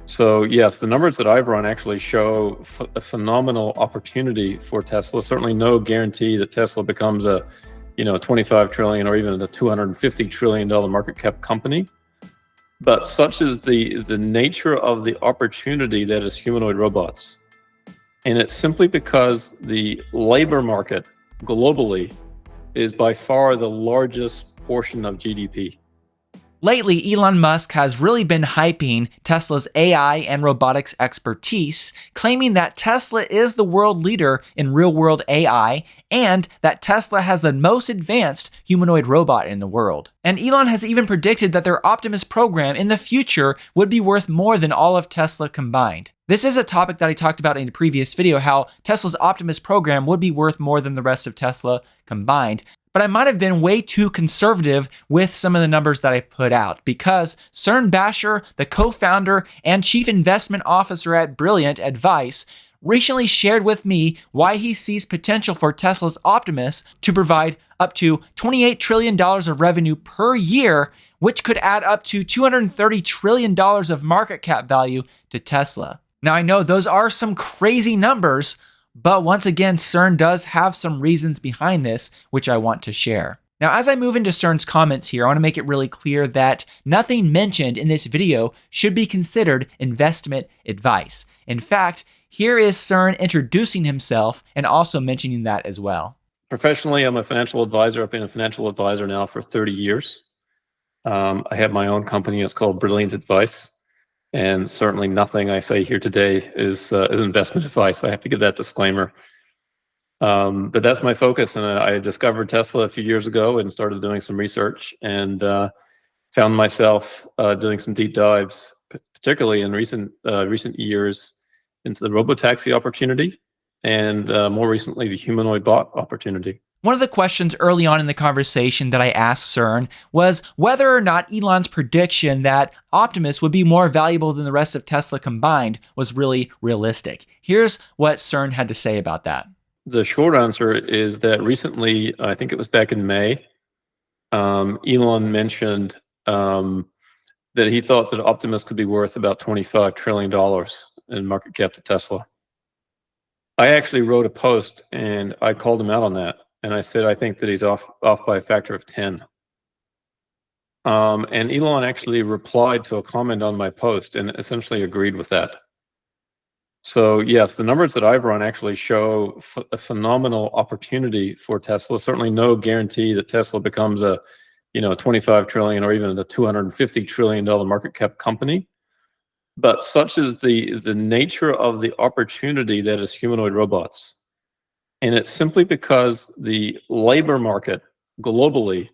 So yes, the numbers that I've run actually show a phenomenal opportunity for Tesla. Certainly no guarantee that Tesla becomes a 25 trillion or even a $250 trillion market cap company. But such is the nature of the opportunity that is humanoid robots. And it's simply because the labor market globally is by far the largest portion of GDP. Lately, Elon Musk has really been hyping Tesla's AI and robotics expertise, claiming that Tesla is the world leader in real-world AI and that Tesla has the most advanced humanoid robot in the world. And Elon has even predicted that their Optimus program in the future would be worth more than all of Tesla combined. This is a topic that I talked about in a previous video, how Tesla's Optimus program would be worth more than the rest of Tesla combined. But I might have been way too conservative with some of the numbers that I put out because Cern Basher, the co-founder and chief investment officer at Brilliant Advice, recently shared with me why he sees potential for Tesla's Optimus to provide up to $28 trillion of revenue per year, which could add up to $230 trillion of market cap value to Tesla. Now, I know those are some crazy numbers, but once again, Cern does have some reasons behind this, which I want to share. Now, as I move into Cern's comments here, I want to make it really clear that nothing mentioned in this video should be considered investment advice. In fact, here is Cern introducing himself and also mentioning that as well. Professionally, I'm a financial advisor. I've been a financial advisor now for 30 years. I have my own company. It's called Brilliant Advice. And certainly nothing I say here today is investment advice. I have to give that disclaimer. But that's my focus. And I discovered Tesla a few years ago and started doing some research and found myself doing some deep dives, particularly in recent years, into the robotaxi opportunity and more recently, the humanoid bot opportunity. One of the questions early on in the conversation that I asked Cern was whether or not Elon's prediction that Optimus would be more valuable than the rest of Tesla combined was really realistic. Here's what Cern had to say about that. The short answer is that recently, I think it was back in May, Elon mentioned that he thought that Optimus could be worth about $25 trillion in market cap to Tesla. I actually wrote a post and I called him out on that. And I said, I think that he's off by a factor of 10. And Elon actually replied to a comment on my post and essentially agreed with that. So yes, the numbers that I've run actually show a phenomenal opportunity for Tesla. Certainly no guarantee that Tesla becomes a 25 trillion or even a $250 trillion market cap company. But such is the nature of the opportunity that is humanoid robots. And it's simply because the labor market globally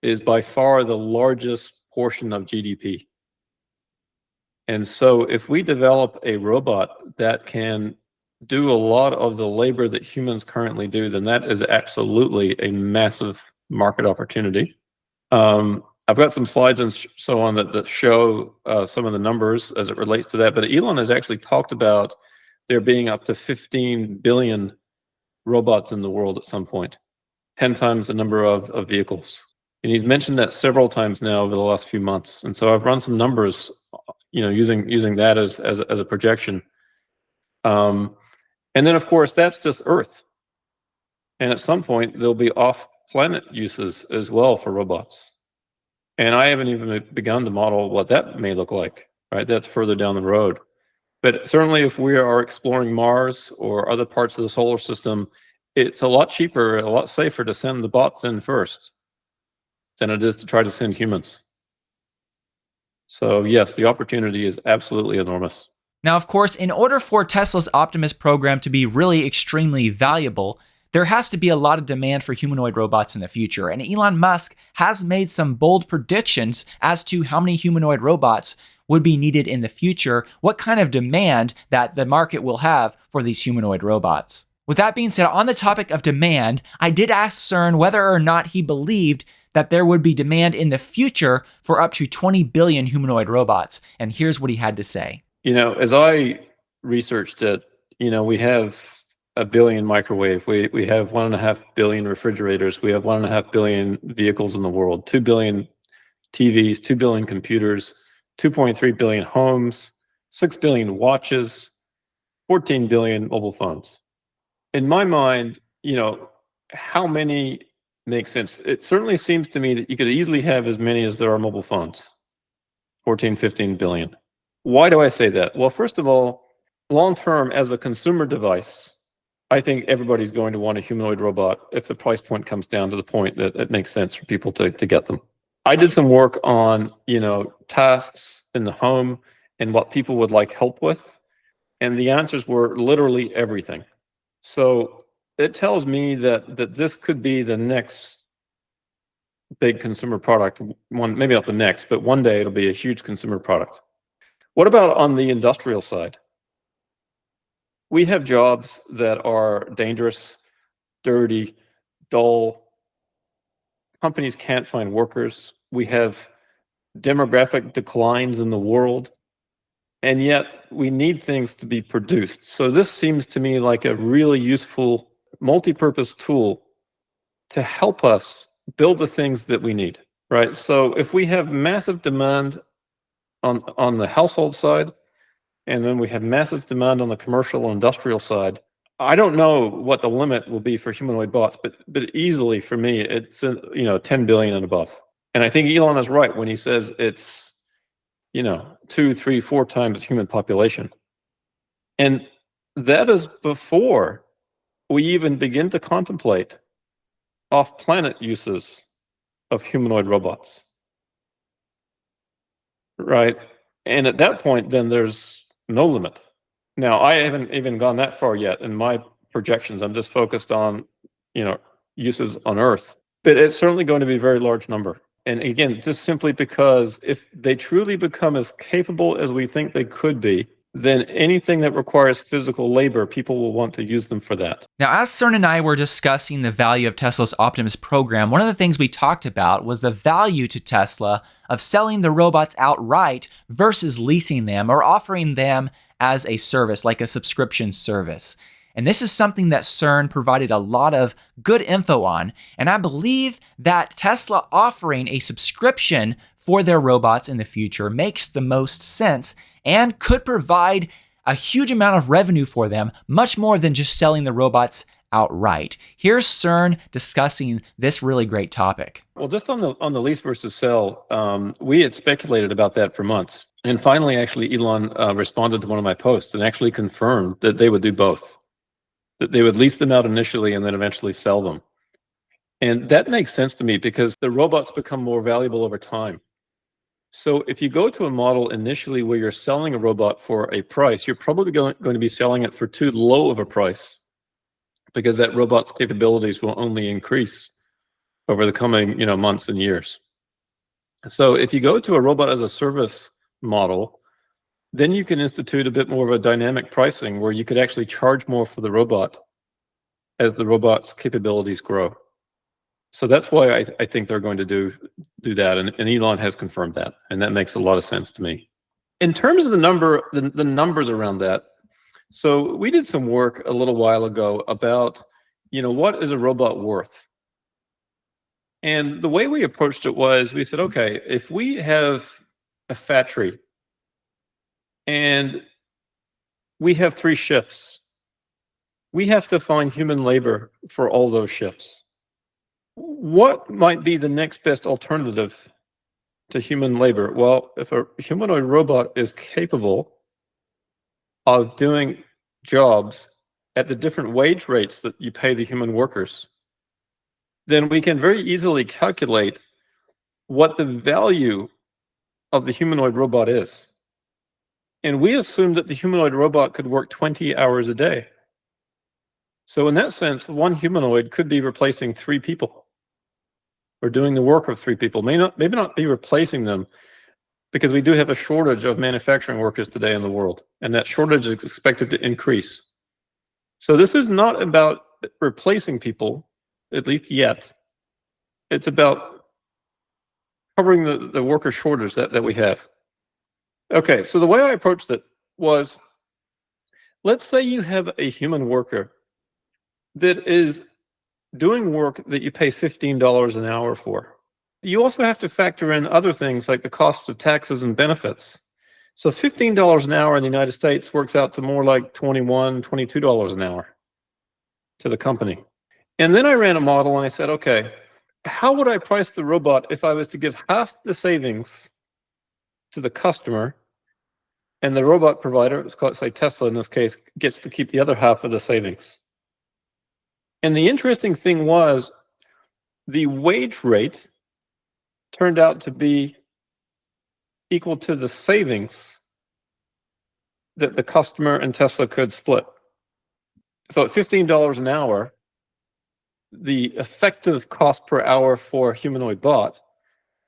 is by far the largest portion of GDP. And so if we develop a robot that can do a lot of the labor that humans currently do, then that is absolutely a massive market opportunity. I've got some slides and so on that show some of the numbers as it relates to that. But Elon has actually talked about there being up to 15 billion robots in the world at some point, 10 times the number of vehicles. And he's mentioned that several times now over the last few months. And so I've run some numbers, using that as a projection. And then of course, that's just Earth. And at some point there'll be off-planet uses as well for robots. And I haven't even begun to model what that may look like, right? That's further down the road. But certainly if we are exploring Mars or other parts of the solar system, it's a lot cheaper, a lot safer to send the bots in first than it is to try to send humans. So yes, the opportunity is absolutely enormous. Now, of course, in order for Tesla's Optimus program to be really extremely valuable, there has to be a lot of demand for humanoid robots in the future, and Elon Musk has made some bold predictions as to how many humanoid robots would be needed in the future, what kind of demand that the market will have for these humanoid robots. With that being said, on the topic of demand, I did ask Cern whether or not he believed that there would be demand in the future for up to 20 billion humanoid robots, and here's what he had to say. As I researched it, we have 1 billion microwave, we have 1.5 billion refrigerators, we have 1.5 billion vehicles in the world, 2 billion TVs, 2 billion computers, 2.3 billion homes, 6 billion watches, 14 billion mobile phones. In my mind, how many make sense? It certainly seems to me that you could easily have as many as there are mobile phones, 14, 15 billion. Why do I say that? Well, first of all, long term, as a consumer device, I think everybody's going to want a humanoid robot if the price point comes down to the point that it makes sense for people to get them. I did some work on, tasks in the home and what people would like help with, and the answers were literally everything. So it tells me that this could be the next big consumer product. Maybe not the next, but one day it'll be a huge consumer product. What about on the industrial side? We have jobs that are dangerous, dirty, dull. Companies can't find workers. We have demographic declines in the world, and yet we need things to be produced. So this seems to me like a really useful multi-purpose tool to help us build the things that we need, right? So if we have massive demand on the household side, and then we have massive demand on the commercial industrial side, I don't know what the limit will be for humanoid bots, but easily for me, it's 10 billion and above. And I think Elon is right when he says it's 2, 3, 4 times human population. And that is before we even begin to contemplate off-planet uses of humanoid robots, right? And at that point, then there's no limit. Now, I haven't even gone that far yet in my projections. I'm just focused on, uses on Earth. But it's certainly going to be a very large number. And again, just simply because if they truly become as capable as we think they could be, then anything that requires physical labor, people will want to use them for that. Now, as Cern and I were discussing the value of Tesla's Optimus program, one of the things we talked about was the value to Tesla of selling the robots outright versus leasing them or offering them as a service, like a subscription service. And this is something that Cern provided a lot of good info on. And I believe that Tesla offering a subscription for their robots in the future makes the most sense and could provide a huge amount of revenue for them, much more than just selling the robots outright. Here's Cern discussing this really great topic. Well, just on the lease versus sell, we had speculated about that for months. And finally, actually, Elon responded to one of my posts and actually confirmed that they would do both, that they would lease them out initially and then eventually sell them. And that makes sense to me because the robots become more valuable over time. So if you go to a model initially where you're selling a robot for a price, you're probably going to be selling it for too low of a price because that robot's capabilities will only increase over the coming months and years. So if you go to a robot as a service model, then you can institute a bit more of a dynamic pricing where you could actually charge more for the robot as the robot's capabilities grow. So that's why I think they're going to do that, and Elon has confirmed that, and that makes a lot of sense to me. In terms of the numbers around that, so we did some work a little while ago about, what is a robot worth? And the way we approached it was, we said, okay, if we have a factory and we have 3 shifts, we have to find human labor for all those shifts. What might be the next best alternative to human labor? Well, if a humanoid robot is capable of doing jobs at the different wage rates that you pay the human workers, then we can very easily calculate what the value of the humanoid robot is. And we assume that the humanoid robot could work 20 hours a day. So in that sense, one humanoid could be replacing 3 people, or doing the work of 3 people. Maybe not be replacing them, because we do have a shortage of manufacturing workers today in the world, and that shortage is expected to increase. So this is not about replacing people, at least yet. It's about covering the worker shortage that we have. Okay, so the way I approached it was, let's say you have a human worker that is doing work that you pay $15 an hour for. You also have to factor in other things like the cost of taxes and benefits. So $15 an hour in the United States works out to more like $21, $22 an hour to the company. And then I ran a model and I said, okay, how would I price the robot if I was to give half the savings to the customer, and the robot provider, let's call it, say, Tesla in this case, gets to keep the other half of the savings? And the interesting thing was the wage rate turned out to be equal to the savings that the customer and Tesla could split. So at $15 an hour, the effective cost per hour for a humanoid bot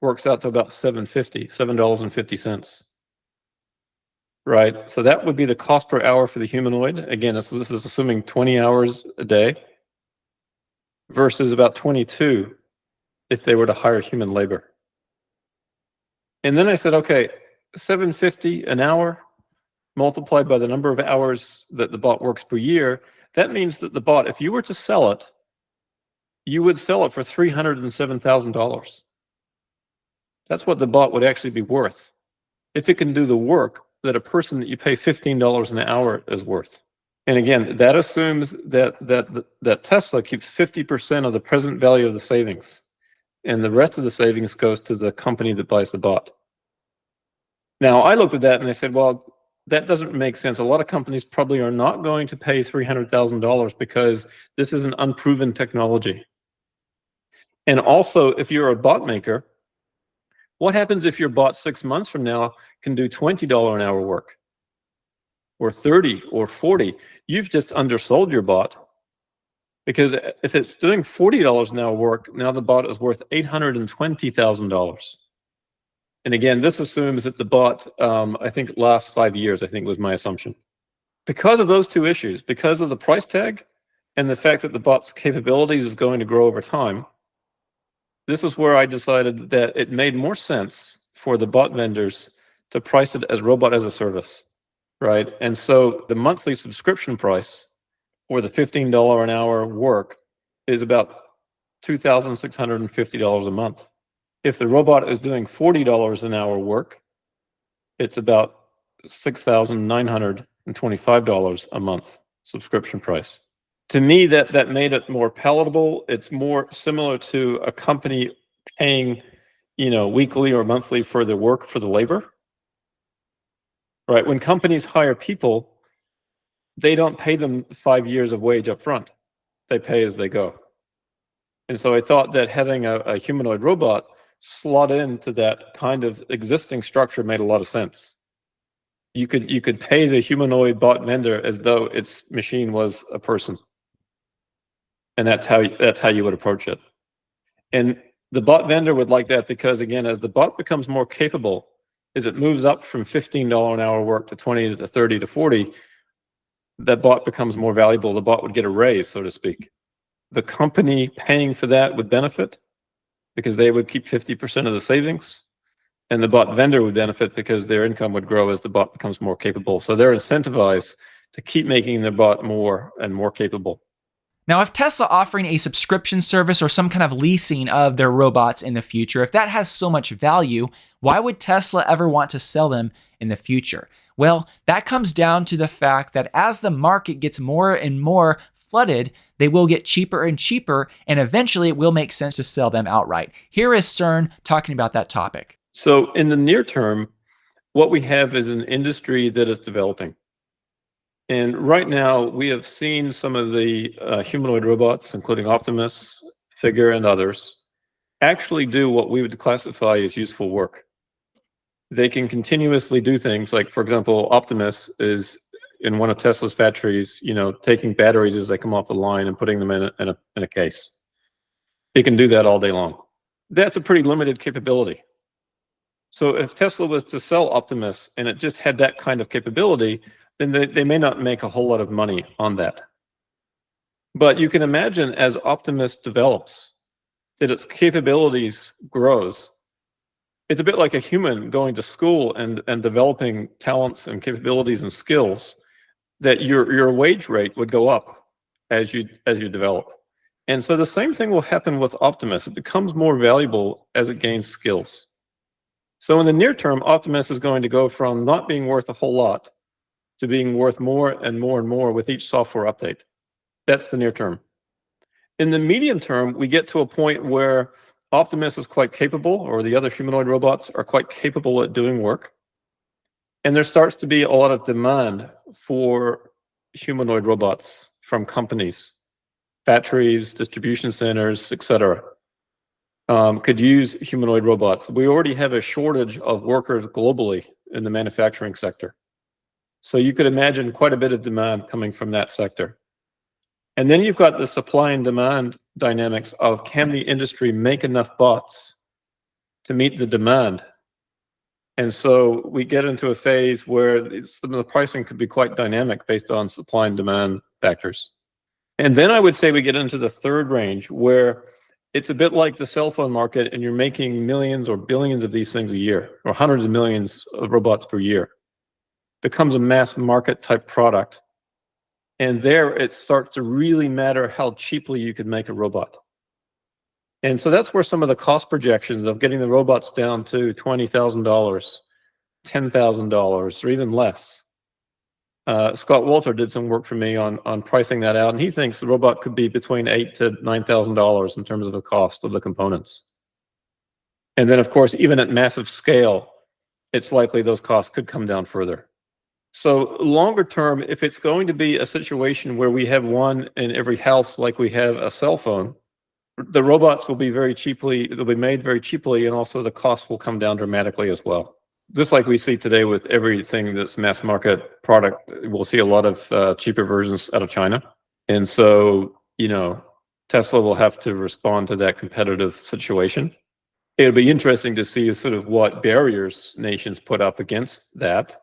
works out to about $7.50. Right? So that would be the cost per hour for the humanoid. Again, this is assuming 20 hours a day versus about 22 if they were to hire human labor. And then I said, okay, $7.50 an hour multiplied by the number of hours that the bot works per year, that means that the bot, if you were to sell it, you would sell it for $307,000. That's what the bot would actually be worth if it can do the work that a person that you pay $15 an hour is worth. And again, that assumes that Tesla keeps 50% of the present value of the savings, and the rest of the savings goes to the company that buys the bot. Now, I looked at that and I said, well, that doesn't make sense. A lot of companies probably are not going to pay $300,000 because this is an unproven technology. And also, if you're a bot maker, what happens if your bot 6 months from now can do $20 an hour work, or 30 or 40? You've just undersold your bot, because if it's doing $40 an hour work, now the bot is worth $820,000. And again, this assumes that the bot, I think, lasts 5 years, I think was my assumption. Because of those two issues, because of the price tag and the fact that the bot's capabilities is going to grow over time, this is where I decided that it made more sense for the bot vendors to price it as robot as a service, right? And so the monthly subscription price for the $15 an hour work is about $2,650 a month. If the robot is doing $40 an hour work, it's about $6,925 a month subscription price. To me, that made it more palatable. It's more similar to a company paying, weekly or monthly for the work, for the labor. Right? When companies hire people, they don't pay them 5 years of wage up front. They pay as they go. And so I thought that having a humanoid robot slot into that kind of existing structure made a lot of sense. You could pay the humanoid bot vendor as though its machine was a person. And that's how you would approach it. And the bot vendor would like that because, again, as the bot becomes more capable, as it moves up from $15 an hour work to 20 to 30 to 40, that bot becomes more valuable. The bot would get a raise, so to speak. The company paying for that would benefit because they would keep 50% of the savings, and the bot vendor would benefit because their income would grow as the bot becomes more capable. So they're incentivized to keep making their bot more and more capable. Now, if Tesla offering a subscription service or some kind of leasing of their robots in the future, if that has so much value, why would Tesla ever want to sell them in the future? Well, that comes down to the fact that as the market gets more and more flooded, they will get cheaper and cheaper, and eventually it will make sense to sell them outright. Here is Cern talking about that topic. So in the near term, what we have is an industry that is developing. And right now, we have seen some of the humanoid robots, including Optimus, Figure, and others, actually do what we would classify as useful work. They can continuously do things like, for example, Optimus is in one of Tesla's factories, taking batteries as they come off the line and putting them in a case. It can do that all day long. That's a pretty limited capability. So if Tesla was to sell Optimus and it just had that kind of capability, then they may not make a whole lot of money on that. But you can imagine as Optimus develops, that its capabilities grows. It's a bit like a human going to school and developing talents and capabilities and skills, that your wage rate would go up as you develop. And so the same thing will happen with Optimus. It becomes more valuable as it gains skills. So in the near term, Optimus is going to go from not being worth a whole lot to being worth more and more and more with each software update. That's the near term. In the medium term, we get to a point where Optimus is quite capable, or the other humanoid robots are quite capable at doing work. And there starts to be a lot of demand for humanoid robots from companies, factories, distribution centers, etc. Could use humanoid robots. We already have a shortage of workers globally in the manufacturing sector. So you could imagine quite a bit of demand coming from that sector. And then you've got the supply and demand dynamics of, can the industry make enough bots to meet the demand? And so we get into a phase where the pricing could be quite dynamic based on supply and demand factors. And then I would say we get into the third range, where it's a bit like the cell phone market, and you're making millions or billions of these things a year, or hundreds of millions of robots per year. Becomes a mass market type product. And there it starts to really matter how cheaply you could make a robot. And so that's where some of the cost projections of getting the robots down to $20,000, $10,000, or even less. Scott Walter did some work for me on pricing that out, and he thinks the robot could be between $8,000 to $9,000 in terms of the cost of the components. And then, of course, even at massive scale, it's likely those costs could come down further. So longer term, if it's going to be a situation where we have one in every house like we have a cell phone, the robots will be they'll be made very cheaply, and also the cost will come down dramatically as well. Just like we see today with everything that's mass market product, we'll see a lot of cheaper versions out of China. And so, Tesla will have to respond to that competitive situation. It'll be interesting to see sort of what barriers nations put up against that.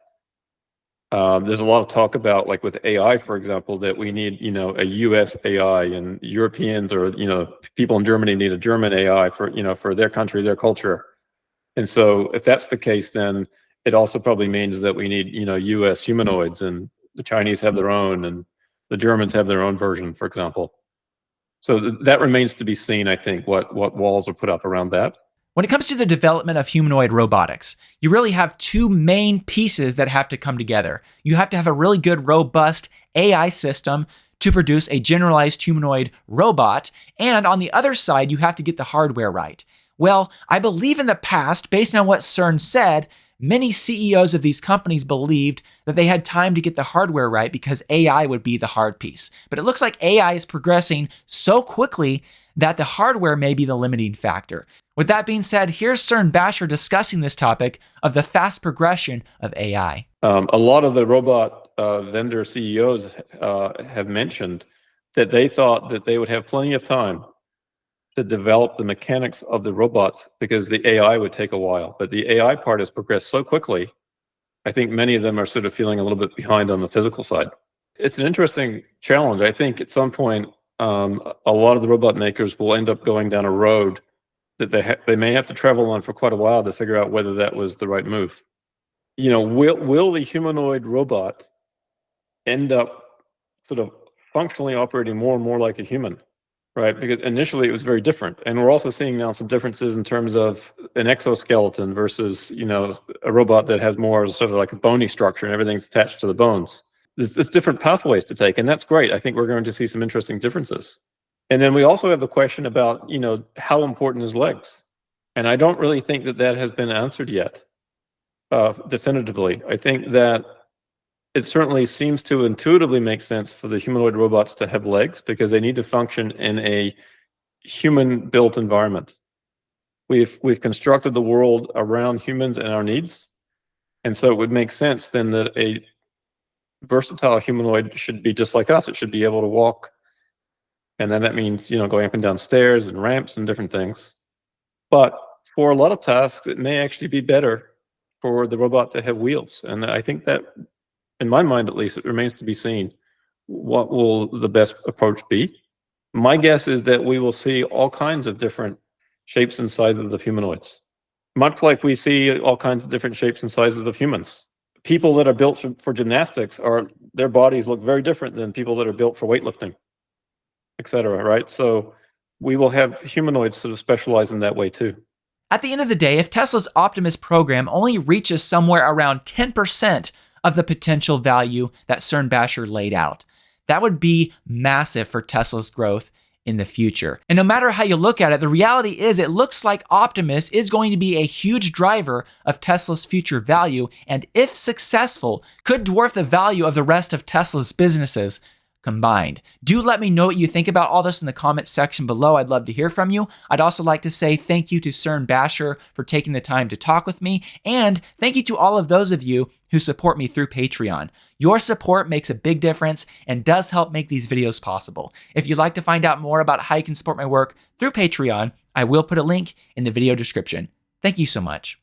There's a lot of talk about, like with AI, for example, that we need, a US AI, and Europeans or, people in Germany need a German AI for their country, their culture. And so if that's the case, then it also probably means that we need, US humanoids, and the Chinese have their own, and the Germans have their own version, for example. So that remains to be seen, I think, what walls are put up around that. When it comes to the development of humanoid robotics, you really have two main pieces that have to come together. You have to have a really good, robust AI system to produce a generalized humanoid robot, and on the other side, you have to get the hardware right. Well, I believe in the past, based on what CERN said, many CEOs of these companies believed that they had time to get the hardware right because AI would be the hard piece. But it looks like AI is progressing so quickly that the hardware may be the limiting factor. With that being said, here's Cern Basher discussing this topic of the fast progression of AI. A lot of the robot vendor CEOs have mentioned that they thought that they would have plenty of time to develop the mechanics of the robots because the AI would take a while. But the AI part has progressed so quickly, I think many of them are sort of feeling a little bit behind on the physical side. It's an interesting challenge. I think at some point, a lot of the robot makers will end up going down a road that they may have to travel on for quite a while to figure out whether that was the right move. Will the humanoid robot end up sort of functionally operating more and more like a human, right? Because initially it was very different. And we're also seeing now some differences in terms of an exoskeleton versus, a robot that has more sort of like a bony structure and everything's attached to the bones. There's different pathways to take, and that's great. I think we're going to see some interesting differences. And then we also have the question about, how important is legs? And I don't really think that has been answered yet definitively. I think that it certainly seems to intuitively make sense for the humanoid robots to have legs because they need to function in a human-built environment. We've constructed the world around humans and our needs. And so it would make sense then that a versatile humanoid should be just like us. It should be able to walk. And then that means, going up and down stairs and ramps and different things. But for a lot of tasks, it may actually be better for the robot to have wheels. And I think that, in my mind at least, it remains to be seen what will the best approach be. My guess is that we will see all kinds of different shapes and sizes of humanoids, much like we see all kinds of different shapes and sizes of humans. People that are built for gymnastics, their bodies look very different than people that are built for weightlifting, etc. Right? So we will have humanoids sort of specialize in that way too. At the end of the day, if Tesla's Optimus program only reaches somewhere around 10% of the potential value that Cern Basher laid out, that would be massive for Tesla's growth in the future. And no matter how you look at it, the reality is it looks like Optimus is going to be a huge driver of Tesla's future value, and if successful, could dwarf the value of the rest of Tesla's businesses combined. Do let me know what you think about all this in the comment section below. I'd love to hear from you. I'd also like to say thank you to Cern Basher for taking the time to talk with me, and thank you to all of those of you who support me through Patreon. Your support makes a big difference and does help make these videos possible. If you'd like to find out more about how you can support my work through Patreon, I will put a link in the video description. Thank you so much.